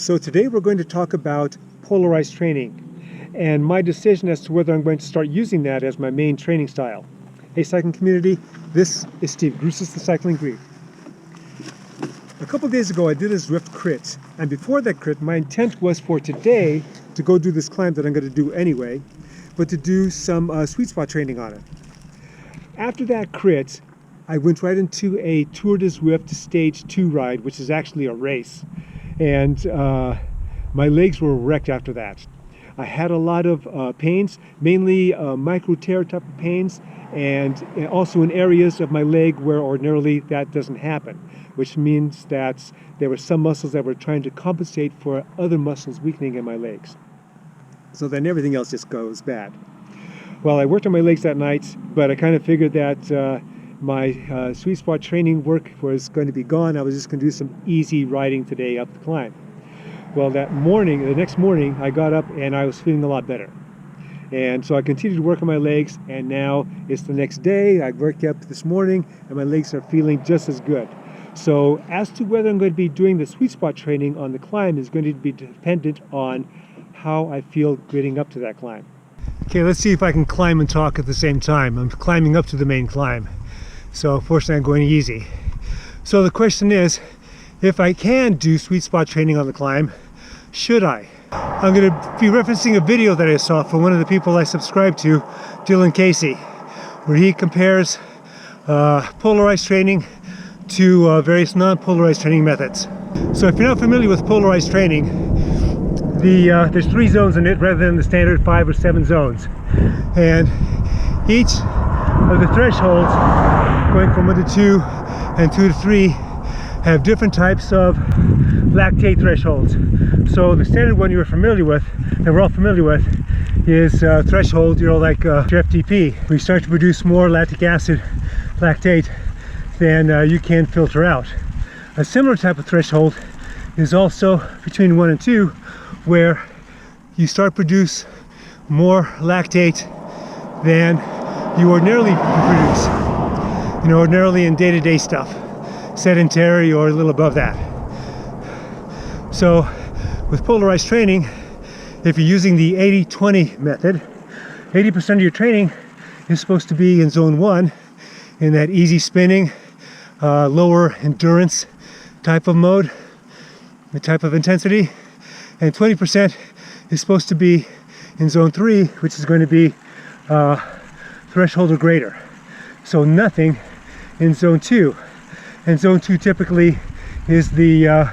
So today we're going to talk about polarized training and my decision as to whether I'm going to start using that as my main training style. Hey cycling community, this is Steve, Grusis the Cycling Greek. A couple days ago I did a Zwift crit, and before that crit my intent was for today to go do this climb that I'm going to do anyway, but to do some sweet spot training on it. After that crit, I went right into a Tour de Zwift Stage 2 ride, which is actually a race. And my legs were wrecked after that. I had a lot of pains, mainly micro tear type of pains, and also in areas of my leg where ordinarily that doesn't happen, which means that there were some muscles that were trying to compensate for other muscles weakening in my legs. So then everything else just goes bad. Well, I worked on my legs that night, but I kind of figured that my sweet spot training work was going to be gone. I was just going to do some easy riding today up the climb. Well, the next morning, I got up and I was feeling a lot better. And so I continued to work on my legs, and now it's the next day. I worked up this morning and my legs are feeling just as good. So as to whether I'm going to be doing the sweet spot training on the climb is going to be dependent on how I feel getting up to that climb. Okay, let's see if I can climb and talk at the same time. I'm climbing up to the main climb. So fortunately I'm going easy. So the question is, if I can do sweet spot training on the climb, should I? I'm going to be referencing a video that I saw from one of the people I subscribe to, Dylan Casey, where he compares polarized training to various non-polarized training methods. So if you're not familiar with polarized training, there's 3 zones in it rather than the standard 5 or 7 zones. And each of the thresholds, going from 1 to 2 and 2 to 3, have different types of lactate thresholds. So the standard one you're familiar with, that we're all familiar with, is threshold, like your FTP. We start to produce more lactic acid, lactate, than you can filter out. A similar type of threshold is also between 1 and 2, where you start to produce more lactate than you ordinarily produce, ordinarily in day-to-day stuff, sedentary or a little above that. So with polarized training, if you're using the 80-20 method, 80% of your training is supposed to be in zone 1, in that easy spinning, lower endurance type of mode, the type of intensity, and 20% is supposed to be in zone 3, which is going to be threshold or greater. So nothing in zone 2. And zone 2 typically is the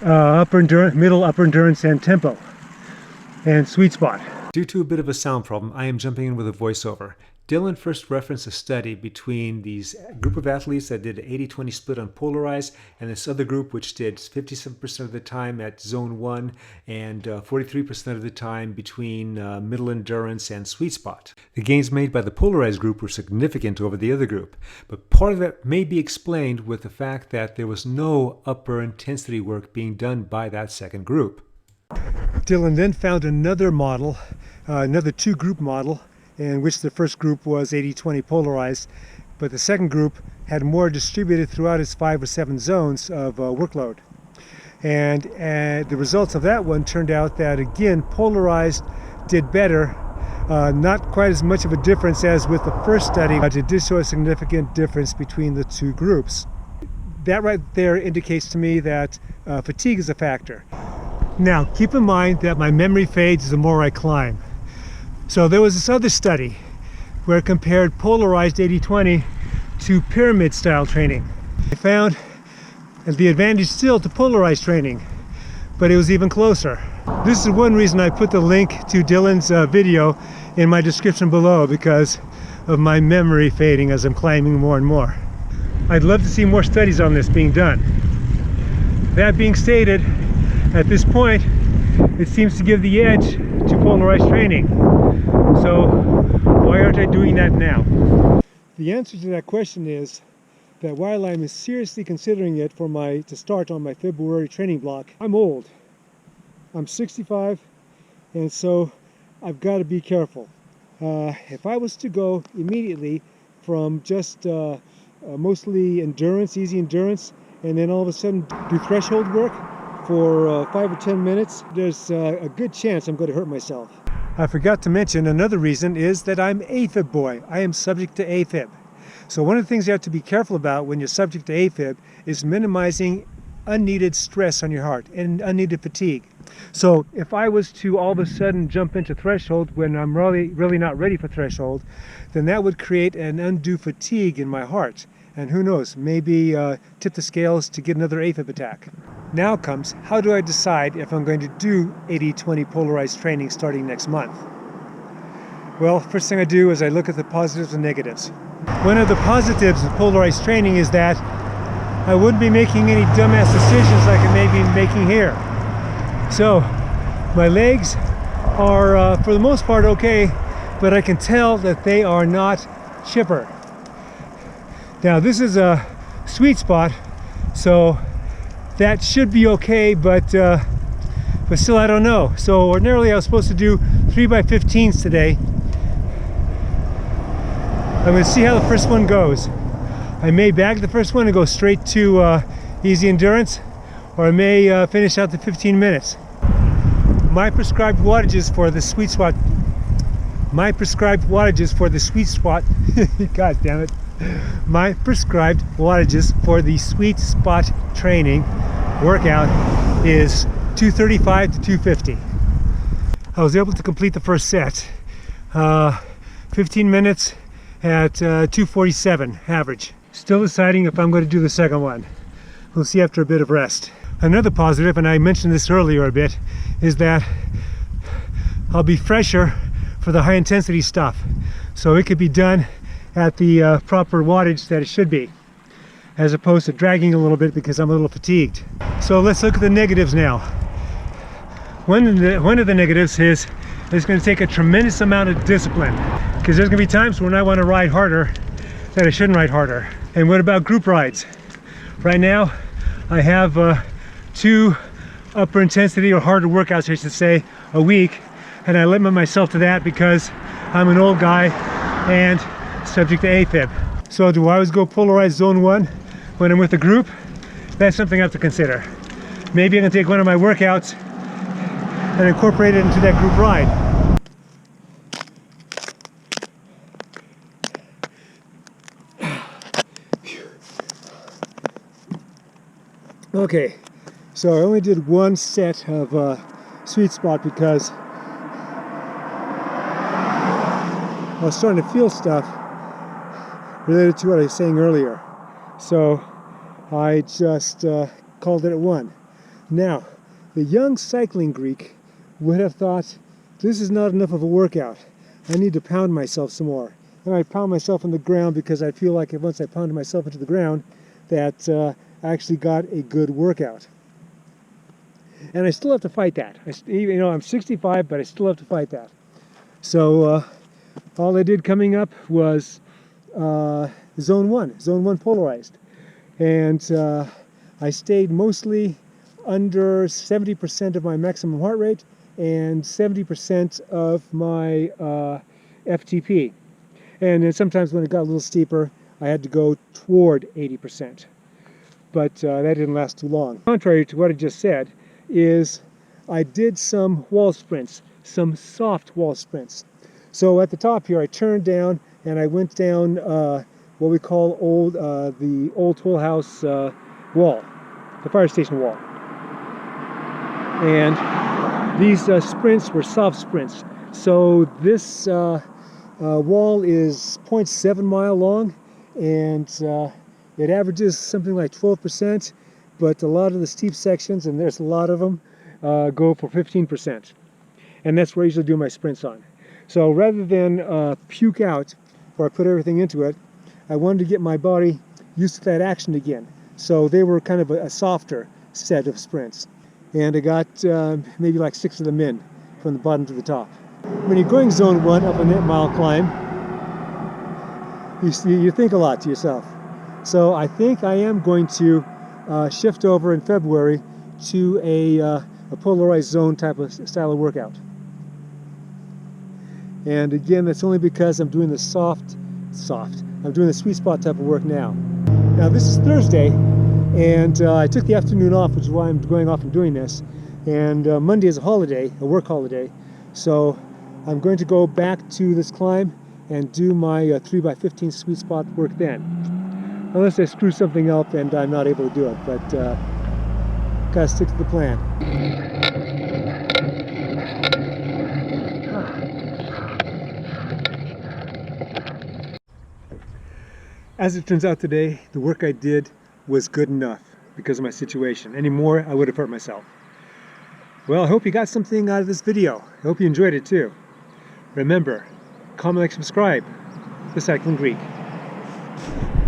middle upper endurance and tempo and sweet spot. Due to a bit of a sound problem, I am jumping in with a voiceover. Dylan first referenced a study between these group of athletes that did an 80-20 split on polarized and this other group which did 57% of the time at zone 1 and 43% of the time between middle endurance and sweet spot. The gains made by the polarized group were significant over the other group, but part of that may be explained with the fact that there was no upper intensity work being done by that second group. Dylan then found another model, another 2-group model, in which the first group was 80-20 polarized, but the second group had more distributed throughout its 5 or 7 zones of workload. And the results of that one turned out that, again, polarized did better, not quite as much of a difference as with the first study, but it did show a significant difference between the 2 groups. That right there indicates to me that fatigue is a factor. Now, keep in mind that my memory fades the more I climb. So there was this other study where it compared polarized 80-20 to pyramid style training. I found the advantage still to polarized training, but it was even closer. This is one reason I put the link to Dylan's video in my description below, because of my memory fading as I'm climbing more and more. I'd love to see more studies on this being done. That being stated, at this point, it seems to give the edge to polarized training. So why aren't I doing that now? The answer to that question is that while I'm seriously considering it to start on my February training block, I'm old. I'm 65, and so I've got to be careful. If I was to go immediately from just mostly endurance, easy endurance, and then all of a sudden do threshold work, for 5 or 10 minutes, there's a good chance I'm going to hurt myself. I forgot to mention another reason is that I'm AFib boy. I am subject to AFib. So one of the things you have to be careful about when you're subject to AFib is minimizing unneeded stress on your heart and unneeded fatigue. So if I was to all of a sudden jump into threshold when I'm really not ready for threshold, then that would create an undue fatigue in my heart. And who knows, maybe tip the scales to get another AFib attack. Now comes, how do I decide if I'm going to do 80-20 polarized training starting next month? Well, first thing I do is I look at the positives and negatives. One of the positives of polarized training is that I wouldn't be making any dumbass decisions like I may be making here. So, my legs are, for the most part, okay, but I can tell that they are not chipper. Now, this is a sweet spot, so that should be okay, but still I don't know. So ordinarily I was supposed to do 3x15s today. I'm going to see how the first one goes. I may bag the first one and go straight to easy endurance, or I may finish out the 15 minutes. My prescribed wattages for the sweet spot. My prescribed wattages for the sweet spot. God damn it. My prescribed wattages for the sweet spot training workout is 235 to 250. I was able to complete the first set. 15 minutes at 247 average. Still deciding if I'm going to do the second one. We'll see after a bit of rest. Another positive, and I mentioned this earlier a bit, is that I'll be fresher for the high intensity stuff. So it could be done at the proper wattage that it should be, as opposed to dragging a little bit because I'm a little fatigued. So let's look at the negatives now. One of the negatives is it's going to take a tremendous amount of discipline, because there's going to be times when I want to ride harder that I shouldn't ride harder. And what about group rides? Right now I have 2 upper intensity or harder workouts, I should say, a week, and I limit myself to that because I'm an old guy and subject to AFib. So do I always go polarized zone 1 when I'm with a group? That's something I have to consider. Maybe I can take one of my workouts and incorporate it into that group ride. Okay, so I only did one set of sweet spot because I was starting to feel stuff related to what I was saying earlier. So I just called it at 1. Now, the young cycling Greek would have thought, this is not enough of a workout. I need to pound myself some more. And I pound myself on the ground because I feel like once I pounded myself into the ground, that I actually got a good workout. And I still have to fight that. You know, I'm 65, but I still have to fight that. So all I did coming up was zone 1 polarized. And I stayed mostly under 70% of my maximum heart rate and 70% of my FTP. And then sometimes when it got a little steeper, I had to go toward 80%. But that didn't last too long. Contrary to what I just said, is I did some wall sprints, some soft wall sprints. So at the top here, I turned down and I went down what we call the old Toll House wall, the fire station wall. And these sprints were soft sprints. So this wall is 0.7 mile long, and it averages something like 12%, but a lot of the steep sections, and there's a lot of them, go for 15%. And that's where I usually do my sprints on. So rather than puke out, or I put everything into it, I wanted to get my body used to that action again. So they were kind of a softer set of sprints. And I got maybe like 6 of them in, from the bottom to the top. When you're going zone 1 up a net mile climb, you think a lot to yourself. So I think I am going to shift over in February to a polarized zone type of style of workout. And again, that's only because I'm doing the I'm doing the sweet spot type of work now. Now this is Thursday, And I took the afternoon off, which is why I'm going off and doing this. And Monday is a holiday, a work holiday. So I'm going to go back to this climb and do my 3x15 sweet spot work then. Unless I screw something up and I'm not able to do it, but gotta stick to the plan. As it turns out today, the work I did was good enough because of my situation. Any more, I would have hurt myself. Well, I hope you got something out of this video. I hope you enjoyed it too. Remember, comment, like, subscribe. The Cycling Greek.